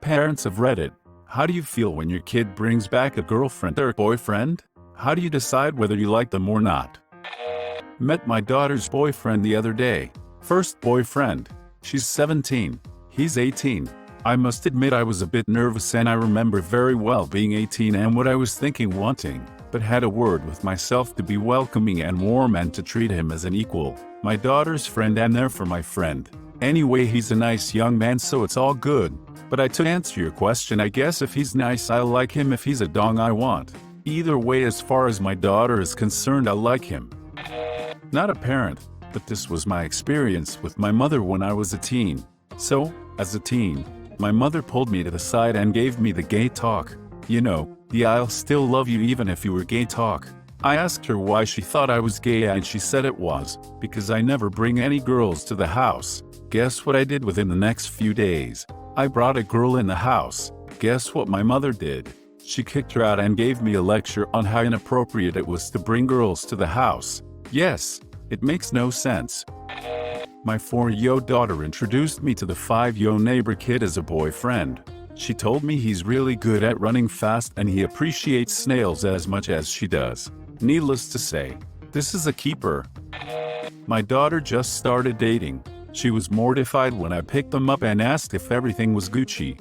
Parents of Reddit, how do you feel when your kid brings back a girlfriend or boyfriend? How do you decide whether you like them or not? Met my daughter's boyfriend the other day. First boyfriend. She's 17. He's 18. I must admit I was a bit nervous, and I remember very well being 18 and what I was thinking wanting, but had a word with myself to be welcoming and warm and to treat him as an equal. My daughter's friend and therefore my friend. Anyway, he's a nice young man, so it's all good. But to answer your question, I guess if he's nice I'll like him, if he's a dong I want. Either way, as far as my daughter is concerned, I like him. Not a parent, but this was my experience with my mother when I was a teen. So, as a teen, my mother pulled me to the side and gave me the gay talk. You know, the "I'll still love you even if you were gay" talk. I asked her why she thought I was gay, and she said it was because I never bring any girls to the house. Guess what I did within the next few days? I brought a girl in the house. Guess what my mother did? She kicked her out and gave me a lecture on how inappropriate it was to bring girls to the house. Yes, it makes no sense. My 4-year-old daughter introduced me to the 5-year-old neighbor kid as a boyfriend. She told me he's really good at running fast and he appreciates snails as much as she does. Needless to say, this is a keeper. My daughter just started dating. She was mortified when I picked them up and asked if everything was Gucci.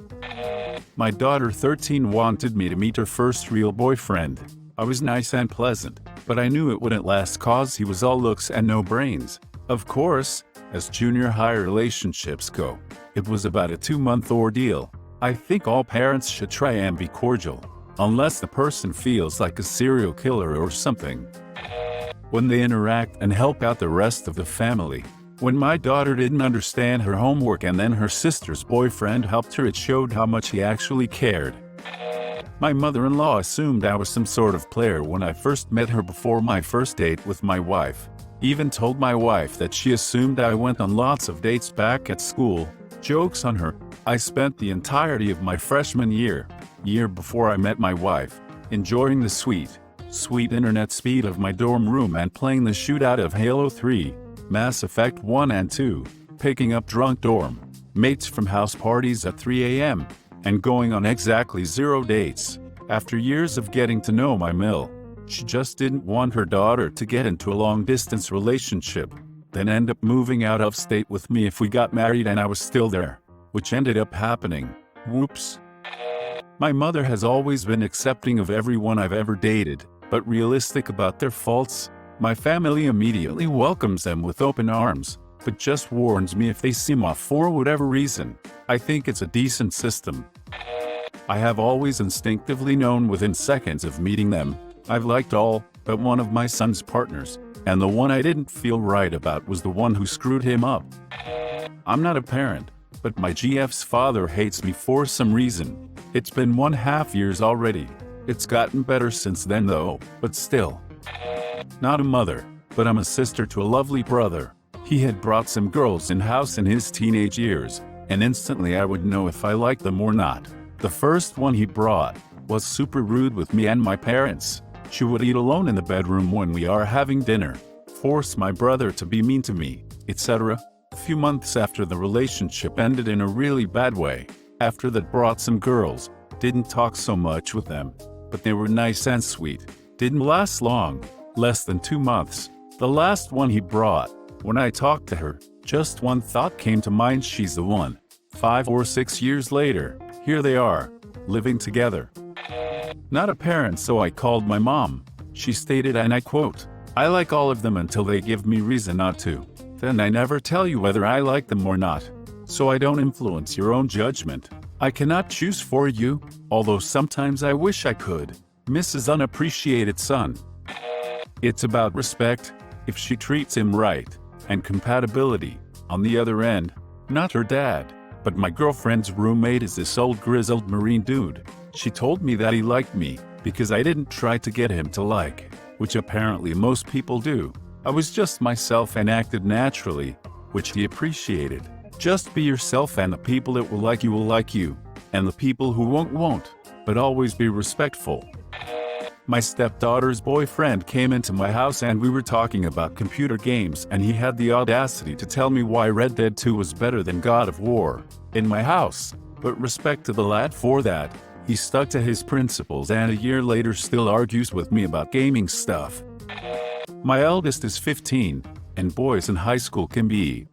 My daughter, 13, wanted me to meet her first real boyfriend. I was nice and pleasant, but I knew it wouldn't last cause he was all looks and no brains. Of course, as junior high relationships go, it was about a 2-month ordeal. I think all parents should try and be cordial, unless the person feels like a serial killer or something. When they interact and help out the rest of the family. When my daughter didn't understand her homework and then her sister's boyfriend helped her, it showed how much he actually cared. My mother-in-law assumed I was some sort of player when I first met her before my first date with my wife. Even told my wife that she assumed I went on lots of dates back at school. Joke's on her. I spent the entirety of my freshman year before I met my wife, enjoying the sweet internet speed of my dorm room and playing the shootout of Halo 3. Mass Effect 1 and 2, picking up drunk dorm mates from house parties at 3 a.m., and going on exactly 0 dates. After years of getting to know my Mill, she just didn't want her daughter to get into a long-distance relationship, then end up moving out of state with me if we got married and I was still there, which ended up happening. Whoops. My mother has always been accepting of everyone I've ever dated, but realistic about their faults. My family immediately welcomes them with open arms, but just warns me if they seem off for whatever reason. I think it's a decent system. I have always instinctively known within seconds of meeting them. I've liked all but one of my son's partners, and the one I didn't feel right about was the one who screwed him up. I'm not a parent, but my GF's father hates me for some reason. It's been 1.5 years already. It's gotten better since then though, but still. Not a mother, but I'm a sister to a lovely brother. He had brought some girls in-house in his teenage years, and instantly I would know if I liked them or not. The first one he brought was super rude with me and my parents. She would eat alone in the bedroom when we are having dinner, force my brother to be mean to me, etc. A few months after the relationship ended in a really bad way. After that, brought some girls, didn't talk so much with them, but they were nice and sweet. Didn't last long. Less than 2 months. The last one he brought, when I talked to her, just one thought came to mind: she's the one. 5 or 6 years later, here they are, living together. Not a parent, so I called my mom. She stated, and I quote, "I like all of them until they give me reason not to. Then I never tell you whether I like them or not. So I don't influence your own judgment. I cannot choose for you, although sometimes I wish I could. Mrs. Unappreciated Son." It's about respect, if she treats him right, and compatibility. On the other end, not her dad, but my girlfriend's roommate is this old grizzled Marine dude. She told me that he liked me because I didn't try to get him to like, which apparently most people do. I was just myself and acted naturally, which he appreciated. Just be yourself and the people that will like you, and the people who won't, but always be respectful. My stepdaughter's boyfriend came into my house and we were talking about computer games, and he had the audacity to tell me why Red Dead 2 was better than God of War. In my house, but respect to the lad for that. He stuck to his principles and a year later still argues with me about gaming stuff. My eldest is 15, and boys in high school can be,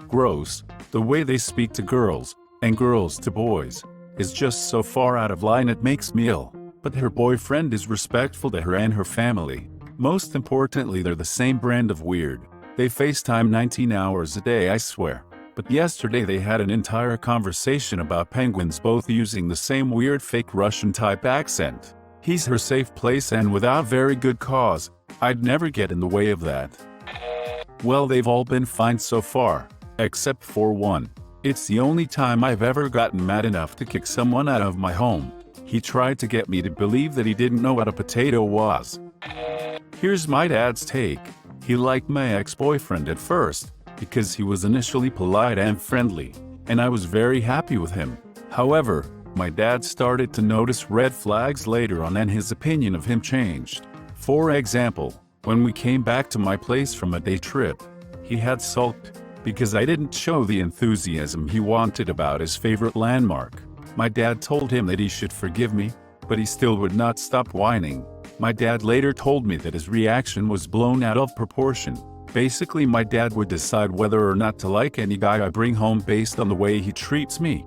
gross. The way they speak to girls, and girls to boys, is just so far out of line it makes me ill. But her boyfriend is respectful to her and her family. Most importantly, they're the same brand of weird. They FaceTime 19 hours a day, I swear. But yesterday they had an entire conversation about penguins, both using the same weird fake Russian type accent. He's her safe place and without very good cause. I'd never get in the way of that. Well, they've all been fine so far, except for one. It's the only time I've ever gotten mad enough to kick someone out of my home. He tried to get me to believe that he didn't know what a potato was. Here's my dad's take. He liked my ex-boyfriend at first, because he was initially polite and friendly, and I was very happy with him. However, my dad started to notice red flags later on and his opinion of him changed. For example, when we came back to my place from a day trip, he had sulked because I didn't show the enthusiasm he wanted about his favorite landmark. My dad told him that he should forgive me, but he still would not stop whining. My dad later told me that his reaction was blown out of proportion. Basically, my dad would decide whether or not to like any guy I bring home based on the way he treats me.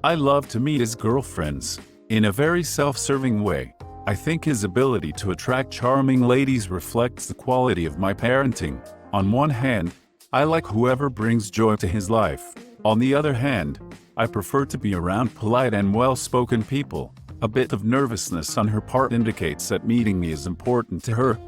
I love to meet his girlfriends, in a very self-serving way. I think his ability to attract charming ladies reflects the quality of my parenting. On one hand, I like whoever brings joy to his life. On the other hand, I prefer to be around polite and well-spoken people. A bit of nervousness on her part indicates that meeting me is important to her.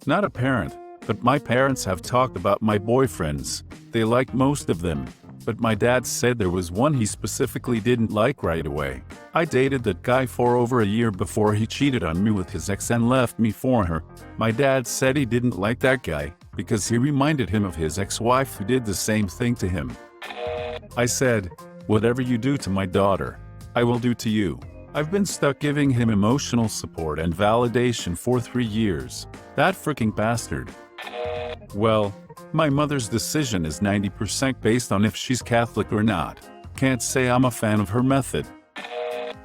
Not a parent, but my parents have talked about my boyfriends. They like most of them, but my dad said there was one he specifically didn't like right away. I dated that guy for over a year before he cheated on me with his ex and left me for her. My dad said he didn't like that guy because he reminded him of his ex-wife who did the same thing to him. I said, "Whatever you do to my daughter, I will do to you." I've been stuck giving him emotional support and validation for 3 years. That freaking bastard. Well, my mother's decision is 90% based on if she's Catholic or not. Can't say I'm a fan of her method.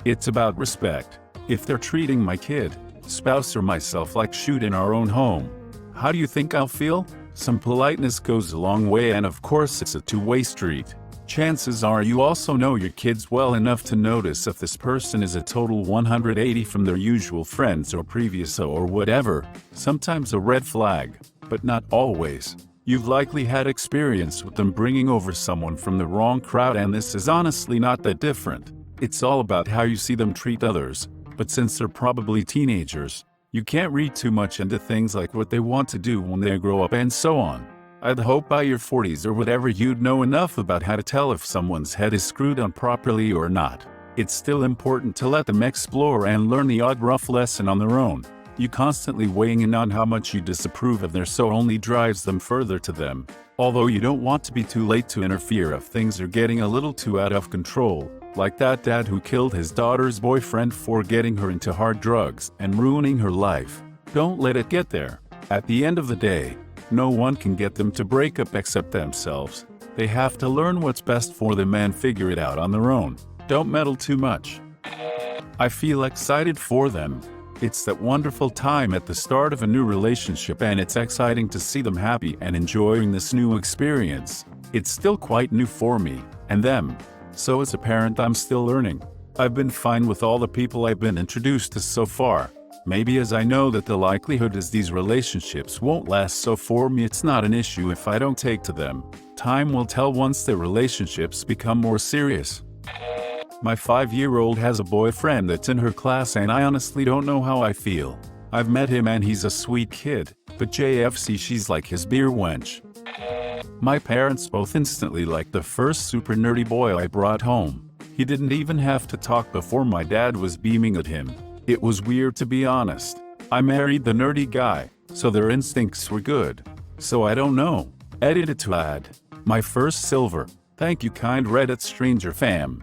It's about respect. If they're treating my kid, spouse or myself like shit in our own home, how do you think I'll feel? Some politeness goes a long way, and of course it's a two-way street. Chances are you also know your kids well enough to notice if this person is a total 180 from their usual friends or previous or whatever. Sometimes a red flag, but not always. You've likely had experience with them bringing over someone from the wrong crowd, and this is honestly not that different. It's all about how you see them treat others, but since they're probably teenagers, you can't read too much into things like what they want to do when they grow up and so on. I'd hope by your 40s or whatever you'd know enough about how to tell if someone's head is screwed on properly or not. It's still important to let them explore and learn the odd rough lesson on their own. You constantly weighing in on how much you disapprove of their so only drives them further to them. Although you don't want to be too late to interfere if things are getting a little too out of control, like that dad who killed his daughter's boyfriend for getting her into hard drugs and ruining her life. Don't let it get there. At the end of the day, no one can get them to break up except themselves. They have to learn what's best for them and figure it out on their own. Don't meddle too much. I feel excited for them. It's that wonderful time at the start of a new relationship, and it's exciting to see them happy and enjoying this new experience. It's still quite new for me and them. So as a parent, I'm still learning. I've been fine with all the people I've been introduced to so far. Maybe as I know that the likelihood is these relationships won't last, so for me it's not an issue if I don't take to them. Time will tell once their relationships become more serious. My 5-year-old has a boyfriend that's in her class, and I honestly don't know how I feel. I've met him and he's a sweet kid, but JFC, she's like his beer wench. My parents both instantly liked the first super nerdy boy I brought home. He didn't even have to talk before my dad was beaming at him. It was weird, to be honest. I married the nerdy guy, so their instincts were good. So I don't know. Edited to add. My first silver. Thank you, kind Reddit stranger fam.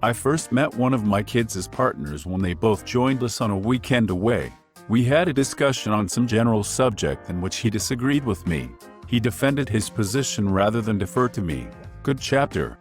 I first met one of my kids as partners when they both joined us on a weekend away. We had a discussion on some general subject in which he disagreed with me. He defended his position rather than defer to me. Good chapter.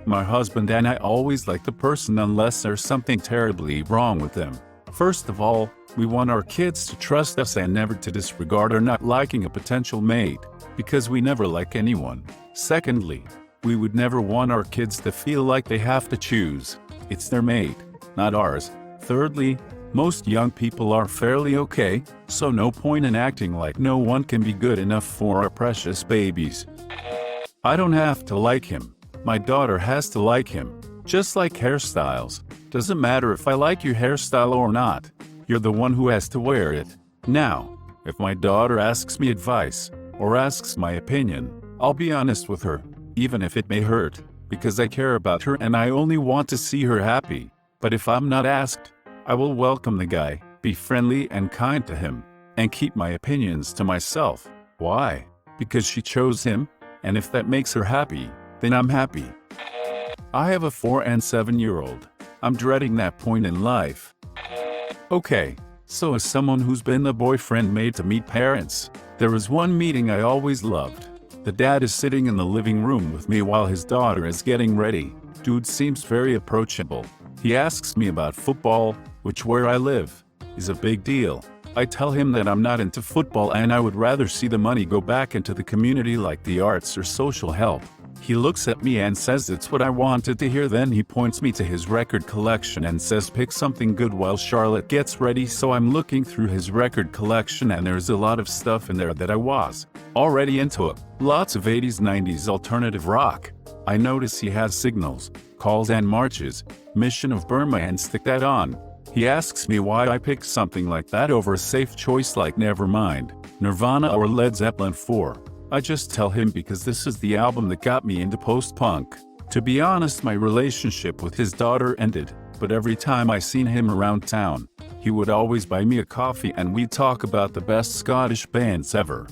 My husband and I always like the person unless there's something terribly wrong with them. First of all, we want our kids to trust us and never to disregard or not liking a potential mate, because we never like anyone. Secondly, we would never want our kids to feel like they have to choose. It's their mate, not ours. Thirdly, most young people are fairly okay, so no point in acting like no one can be good enough for our precious babies. I don't have to like him. My daughter has to like him. Just like hairstyles. Doesn't matter if I like your hairstyle or not. You're the one who has to wear it. Now, if my daughter asks me advice, or asks my opinion, I'll be honest with her, even if it may hurt, because I care about her and I only want to see her happy. But if I'm not asked, I will welcome the guy, be friendly and kind to him, and keep my opinions to myself. Why? Because she chose him, and if that makes her happy, then I'm happy. I have a 4 and 7-year-old. I'm dreading that point in life. Okay, so as someone who's been the boyfriend made to meet parents, there was one meeting I always loved. The dad is sitting in the living room with me while his daughter is getting ready. Dude seems very approachable. He asks me about football, which where I live is a big deal. I tell him that I'm not into football and I would rather see the money go back into the community like the arts or social help. He looks at me and says it's what I wanted to hear. Then he points me to his record collection and says pick something good while Charlotte gets ready. So I'm looking through his record collection and there's a lot of stuff in there that I was already into. Lots of 80s 90s alternative rock. I notice he has Signals, Calls and Marches, Mission of Burma and Stick That On. He asks me why I picked something like that over a safe choice like Nevermind, Nirvana or Led Zeppelin 4. I just tell him because this is the album that got me into post-punk. To be honest, my relationship with his daughter ended, but every time I seen him around town, he would always buy me a coffee and we'd talk about the best Scottish bands ever.